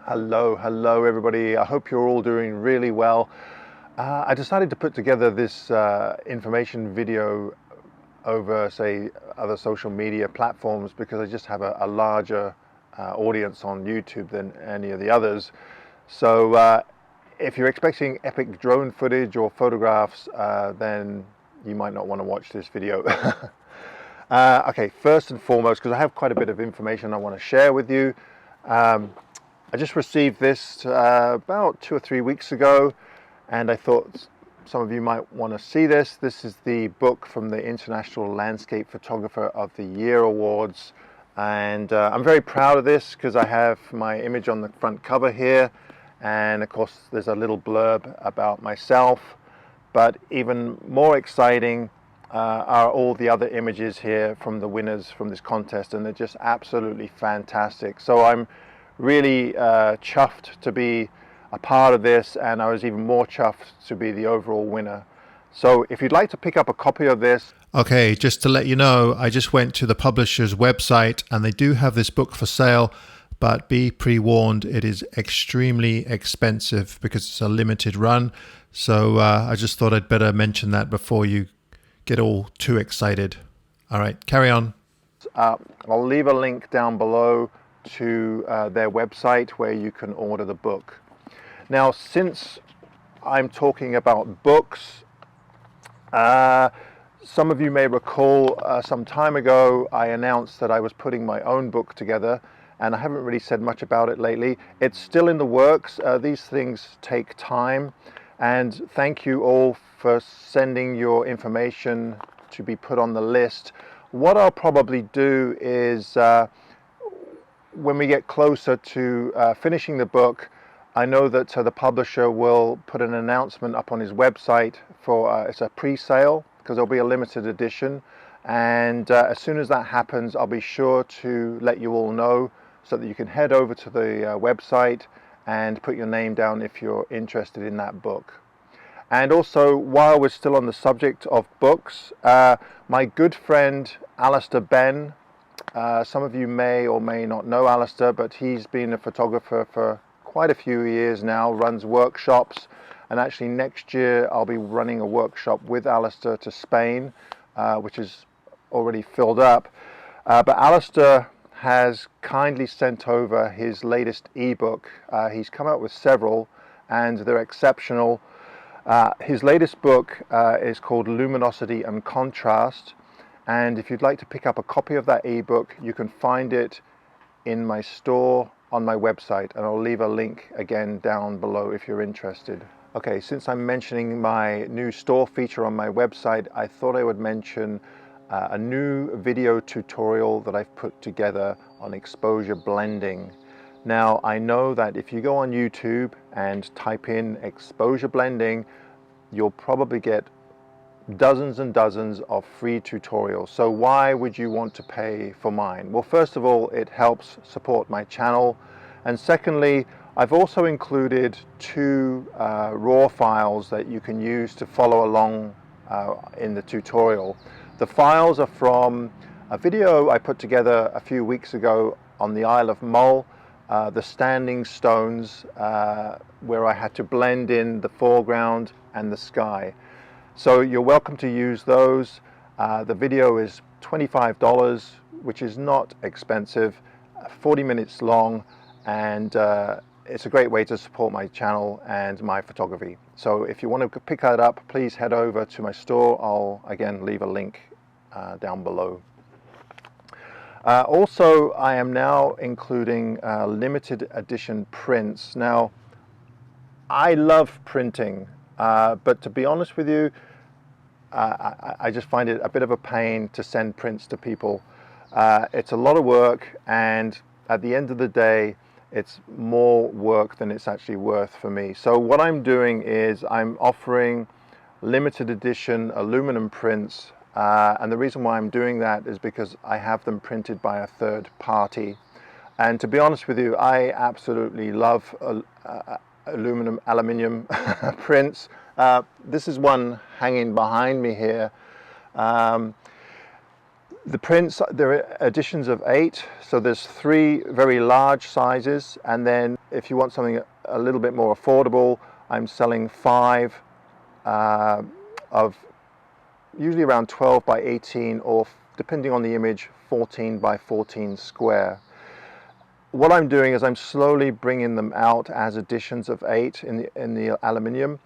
Hello everybody. I hope you're all doing really well. I decided to put together this information video over, say, other social media platforms because I just have a larger audience on YouTube than any of the others. So if you're expecting epic drone footage or photographs, then you might not want to watch this video. Okay, first and foremost, because I have quite a bit of information I want to share with you. I just received this about 2 or 3 weeks ago, and I thought some of you might want to see this. This is the book from the International Landscape Photographer of the Year Awards, and I'm very proud of this because I have my image on the front cover here, and of course there's a little blurb about myself, but even more exciting are all the other images here from the winners from this contest, and they're just absolutely fantastic. So I'm really chuffed to be a part of this, and I was even more chuffed to be the overall winner. So if you'd like to pick up a copy of this. Okay, just to let you know, I just went to the publisher's website and they do have this book for sale, but be pre-warned, it is extremely expensive because it's a limited run. So I just thought I'd better mention that before you get all too excited. All right, carry on. I'll leave a link down below to their website where you can order the book. Now, since I'm talking about books, some of you may recall some time ago I announced that I was putting my own book together, and I haven't really said much about it lately. It's still in the works. These things take time, and thank you all for sending your information to be put on the list. What I'll probably do is when we get closer to finishing the book, I know that the publisher will put an announcement up on his website for it's a pre-sale, because there'll be a limited edition, and as soon as that happens I'll be sure to let you all know so that you can head over to the website and put your name down if you're interested in that book. And also, while we're still on the subject of books, my good friend Alistair Ben, some of you may or may not know Alistair, but he's been a photographer for quite a few years now, runs workshops, and actually next year I'll be running a workshop with Alistair to Spain, which is already filled up. But Alistair has kindly sent over his latest ebook. He's come out with several and they're exceptional. His latest book is called Luminosity and Contrast. And if you'd like to pick up a copy of that ebook, you can find it in my store on my website, and I'll leave a link again down below if you're interested. Okay, since I'm mentioning my new store feature on my website, I thought I would mention a new video tutorial that I've put together on exposure blending. Now, I know that if you go on YouTube and type in exposure blending, you'll probably get dozens and dozens of free tutorials. So why would you want to pay for mine? Well, first of all, it helps support my channel, and secondly, I've also included 2 raw files that you can use to follow along in the tutorial. The files are from a video I put together a few weeks ago on the Isle of Mull, the standing stones, where I had to blend in the foreground and the sky. So you're welcome to use those. The video is $25, which is not expensive, 40 minutes long, and it's a great way to support my channel and my photography. So if you want to pick that up, please head over to my store. I'll again leave a link down below. Also, I am now including limited edition prints. Now, I love printing, but to be honest with you, I just find it a bit of a pain to send prints to people. It's a lot of work, and at the end of the day, it's more work than it's actually worth for me. So what I'm doing is I'm offering limited edition aluminum prints, and the reason why I'm doing that is because I have them printed by a third party. And to be honest with you, I absolutely love aluminium prints. This is one hanging behind me here. The prints, there are editions of 8, so there's 3 very large sizes, and then if you want something a little bit more affordable, I'm selling 5 of usually around 12 by 18, or depending on the image, 14 by 14 square. What I'm doing is I'm slowly bringing them out as editions of 8 in the aluminium.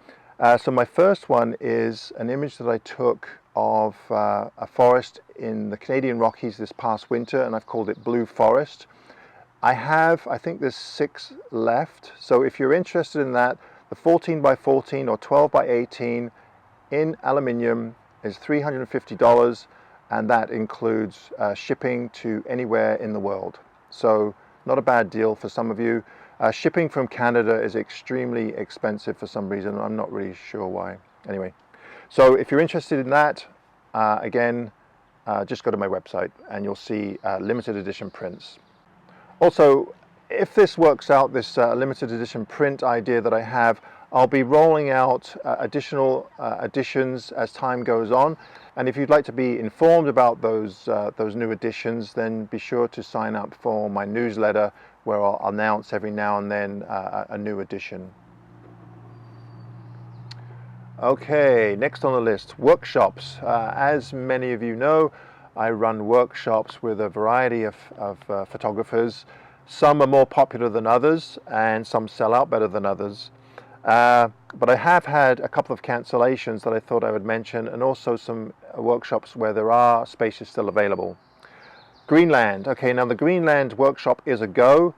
So my first one is an image that I took of a forest in the Canadian Rockies this past winter, and I've called it Blue Forest. I think there's 6 left, so if you're interested in that, the 14 by 14 or 12 by 18 in aluminium is $350, and that includes shipping to anywhere in the world. So not a bad deal for some of you. Shipping from Canada is extremely expensive for some reason. I'm not really sure why. Anyway, so if you're interested in that, again, just go to my website and you'll see limited edition prints. Also, if this works out, this limited edition print idea that I have, I'll be rolling out additional editions as time goes on. And if you'd like to be informed about those new editions, then be sure to sign up for my newsletter, where I'll announce every now and then a new edition. Okay, next on the list, workshops. As many of you know, I run workshops with a variety of photographers. Some are more popular than others, and some sell out better than others. But I have had a couple of cancellations that I thought I would mention, and also some workshops where there are spaces still available. Greenland. Okay, now the Greenland workshop is a go.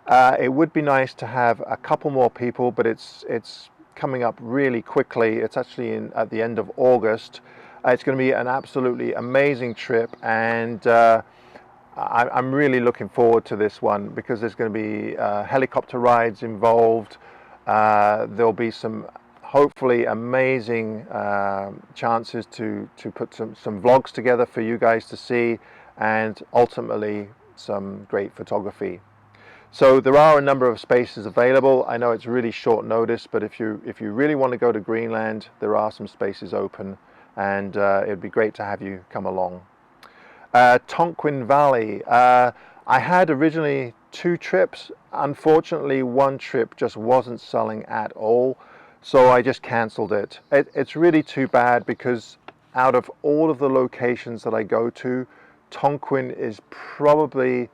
It would be nice to have a couple more people, but it's coming up really quickly. It's actually at the end of August. It's going to be an absolutely amazing trip, and I'm really looking forward to this one because there's going to be helicopter rides involved. There'll be some hopefully amazing chances to put some vlogs together for you guys to see, and ultimately some great photography. So there are a number of spaces available. I know it's really short notice, but if you really want to go to Greenland, there are some spaces open, and it'd be great to have you come along. Tonquin Valley. I had originally 2 trips. Unfortunately, one trip just wasn't selling at all, so I just cancelled it. It's really too bad because out of all of the locations that I go to, Tonquin is probably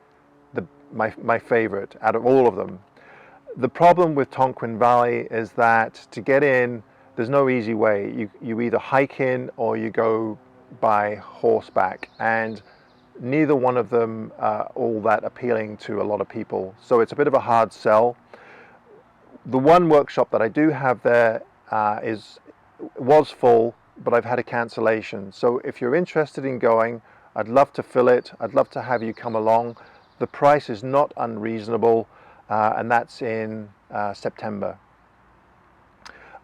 my favorite out of all of them. The problem with Tonquin Valley is that to get in, there's no easy way. You either hike in or you go by horseback, and neither one of them are all that appealing to a lot of people. So it's a bit of a hard sell. The one workshop that I do have there was full, but I've had a cancellation. So if you're interested in going, I'd love to fill it. I'd love to have you come along. The price is not unreasonable, and that's in September.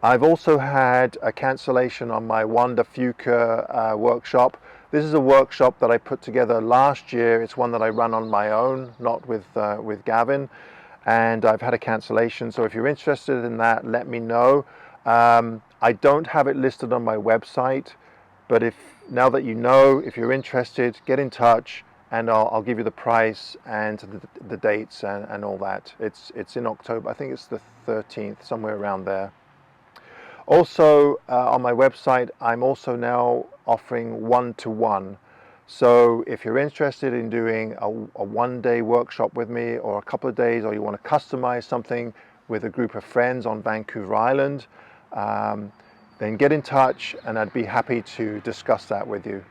I've also had a cancellation on my Fuca workshop. This is a workshop that I put together last year. It's one that I run on my own, not with Gavin, and I've had a cancellation. So if you're interested in that, let me know. I don't have it listed on my website, but now that you know, if you're interested, get in touch, and I'll give you the price and the dates and all that. It's in October. I think it's the 13th, somewhere around there. Also, on my website, I'm also now offering 1-to-1. So if you're interested in doing a one-day workshop with me, or a couple of days, or you want to customize something with a group of friends on Vancouver Island, then get in touch and I'd be happy to discuss that with you.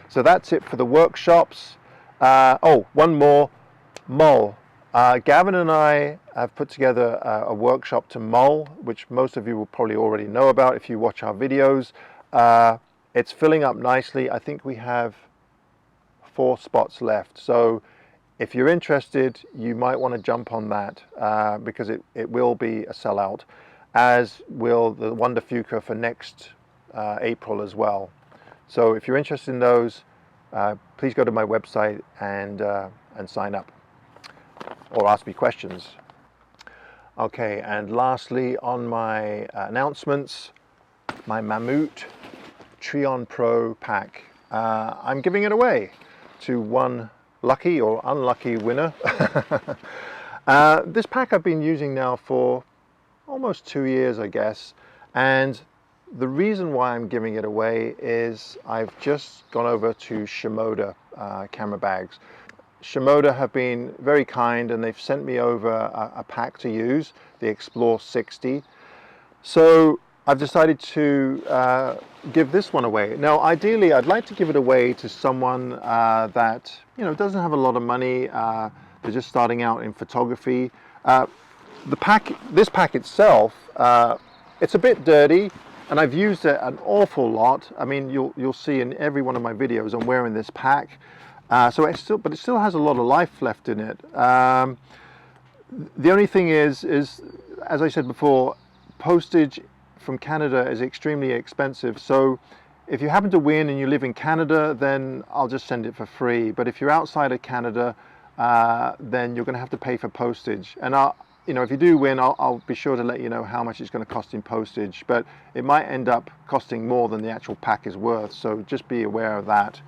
So that's it for the workshops. One more, mull. Gavin and I have put together a workshop to mull, which most of you will probably already know about if you watch our videos. It's filling up nicely. I think we have 4 spots left. So if you're interested, you might want to jump on that because it will be a sellout, as will the Fuca for next April as well. So if you're interested in those, please go to my website and sign up, or ask me questions. Okay, and lastly on my announcements, my Mammut Trion Pro pack. I'm giving it away. to one lucky or unlucky winner. This pack I've been using now for almost 2 years, I guess, and the reason why I'm giving it away is I've just gone over to Shimoda camera bags. Shimoda have been very kind and they've sent me over a pack to use, the Explore 60. So I've decided to give this one away. Now ideally I'd like to give it away to someone that doesn't have a lot of money, they're just starting out in photography. This pack itself, it's a bit dirty and I've used it an awful lot. I mean, you'll see in every one of my videos I'm wearing this pack. But it still has a lot of life left in it. The only thing is, as I said before, postage from Canada is extremely expensive. So if you happen to win and you live in Canada, then I'll just send it for free. But if you're outside of Canada, then you're going to have to pay for postage. And if you do win, I'll be sure to let you know how much it's going to cost in postage. But it might end up costing more than the actual pack is worth. So just be aware of that.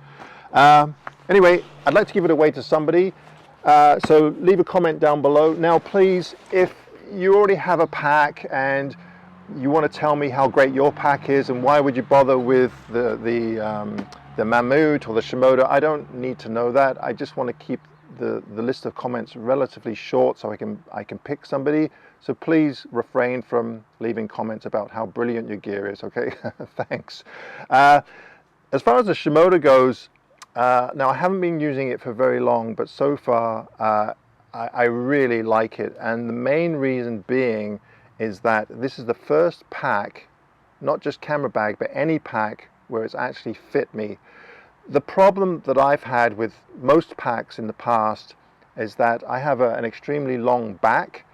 Anyway, I'd like to give it away to somebody. So leave a comment down below. Now, please, if you already have a pack and you want to tell me how great your pack is and why would you bother with the Mammut or the Shimoda, I don't need to know that. I just want to keep the list of comments relatively short so I can pick somebody. So please refrain from leaving comments about how brilliant your gear is, okay? Thanks. As far as the Shimoda goes, now I haven't been using it for very long, but so far I really like it. And the main reason being is that this is the first pack, not just camera bag, but any pack where it's actually fit me. The problem that I've had with most packs in the past is that I have an extremely long back.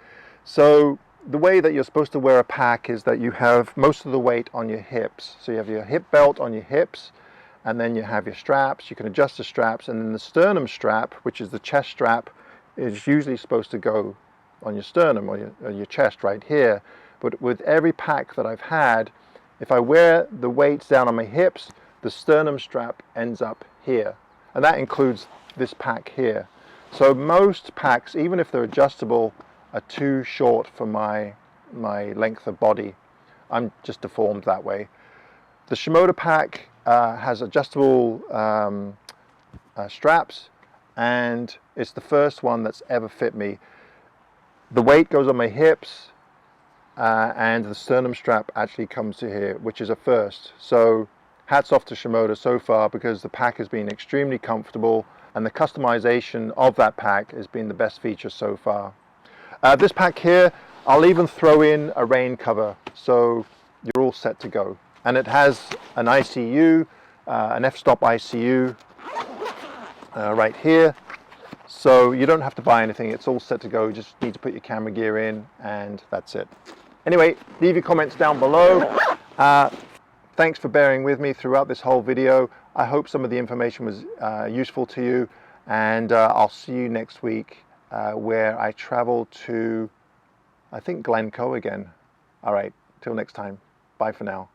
So the way that you're supposed to wear a pack is that you have most of the weight on your hips. So you have your hip belt on your hips, and then you have your straps. You can adjust the straps, and then the sternum strap, which is the chest strap, is usually supposed to go on your sternum or your chest right here. But with every pack that I've had, if I wear the weights down on my hips, the sternum strap ends up here, and that includes this pack here. So most packs, even if they're adjustable, are too short for my length of body. I'm just deformed that way. The Shimoda pack has adjustable straps, and it's the first one that's ever fit me. The weight goes on my hips, and the sternum strap actually comes to here, which is a first. So hats off to Shimoda so far, because the pack has been extremely comfortable and the customization of that pack has been the best feature so far. This pack here, I'll even throw in a rain cover, so you're all set to go. And it has an ICU, an f-stop ICU right here. So you don't have to buy anything, it's all set to go. You just need to put your camera gear in and that's it. Anyway, leave your comments down below. Thanks for bearing with me throughout this whole video. I hope some of the information was useful to you, and I'll see you next week where I travel to, I think, Glencoe again. All right, till next time. Bye for now.